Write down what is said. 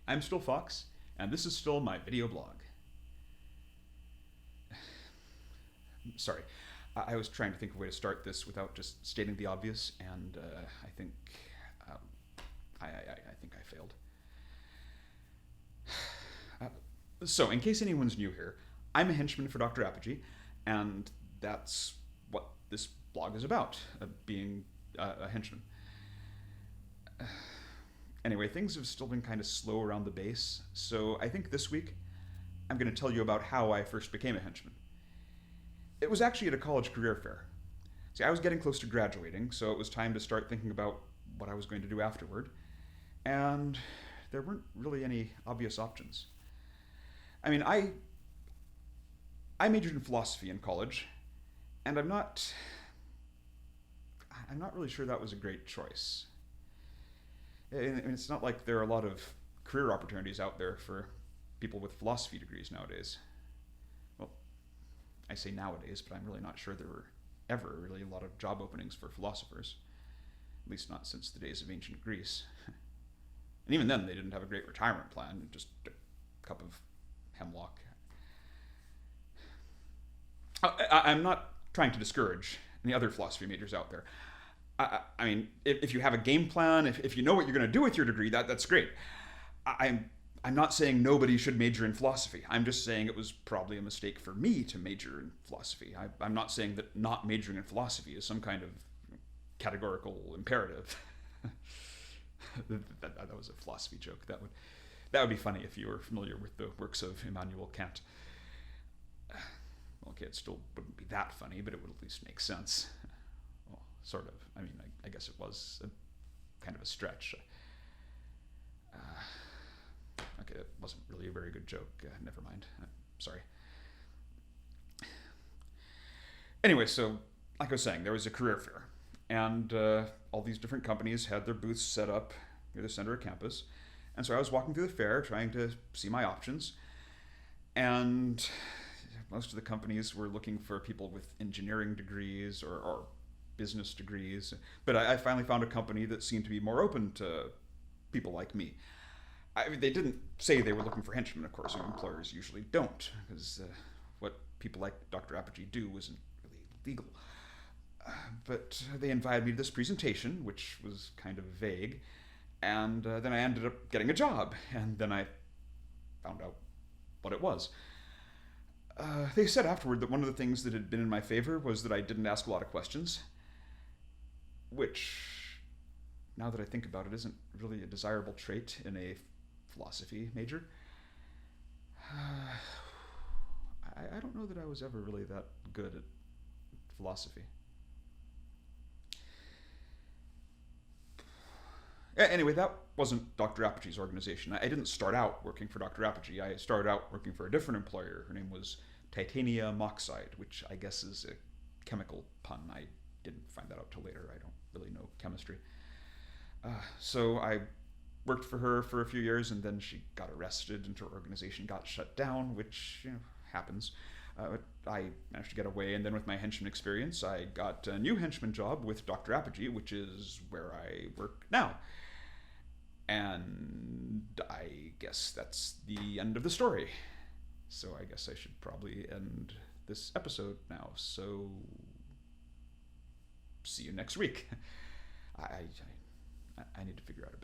I'm still Fox, and this is still my video blog. Sorry, I was trying to think of a way to start this without just stating the obvious, and I think um, I think I failed. So, in case anyone's new here, I'm a henchman for Dr. Apogee, and that's what this blog is about, being a henchman. Anyway, things have still been kind of slow around the base, so I think this week I'm going to tell you about how I first became a henchman. It was actually at a college career fair. See, I was getting close to graduating, so it was time to start thinking about what I was going to do afterward, and there weren't really any obvious options. I mean, I majored in philosophy in college, and I'm not really sure that was a great choice. It's not like there are a lot of career opportunities out there for people with philosophy degrees nowadays. Well, I say nowadays, but I'm really not sure there were ever really a lot of job openings for philosophers. At least not since the days of ancient Greece. And even then, they didn't have a great retirement plan, just a cup of hemlock. I'm not trying to discourage any other philosophy majors out there. I mean, if you have a game plan, if you know what you're going to do with your degree, that's great. I'm not saying nobody should major in philosophy. I'm just saying it was probably a mistake for me to major in philosophy. I'm not saying that not majoring in philosophy is some kind of categorical imperative. that was a philosophy joke. That would be funny if you were familiar with the works of Immanuel Kant. Okay, it still wouldn't be that funny, but it would at least make sense. Well, sort of. I mean, I guess it was kind of a stretch. Okay, that wasn't really a very good joke. Never mind. Sorry. Anyway, so like I was saying, there was a career fair, and all these different companies had their booths set up near the center of campus. And so I was walking through the fair trying to see my options, and most of the companies were looking for people with engineering degrees or business degrees. But I finally found a company that seemed to be more open to people like me. I mean, they didn't say they were looking for henchmen, of course. Employers usually don't, because what people like Dr. Apogee do isn't really legal. But they invited me to this presentation, which was kind of vague, and then I ended up getting a job, and then I found out what it was. They said afterward that one of the things that had been in my favor was that I didn't ask a lot of questions, which, now that I think about it, isn't really a desirable trait in a philosophy major. I don't know that I was ever really that good at philosophy. Anyway, that wasn't Dr. Apogee's organization. I didn't start out working for Dr. Apogee. I started out working for a different employer. Her name was titanium oxide, which I guess is a chemical pun. I didn't find that out till later. I don't really know chemistry. So I worked for her for a few years, and then she got arrested and her organization got shut down, which happens. I managed to get away, and then with my henchman experience, I got a new henchman job with Dr. Apogee, which is where I work now. And I guess that's the end of the story. So I guess I should probably end this episode now. So see you next week. I need to figure out a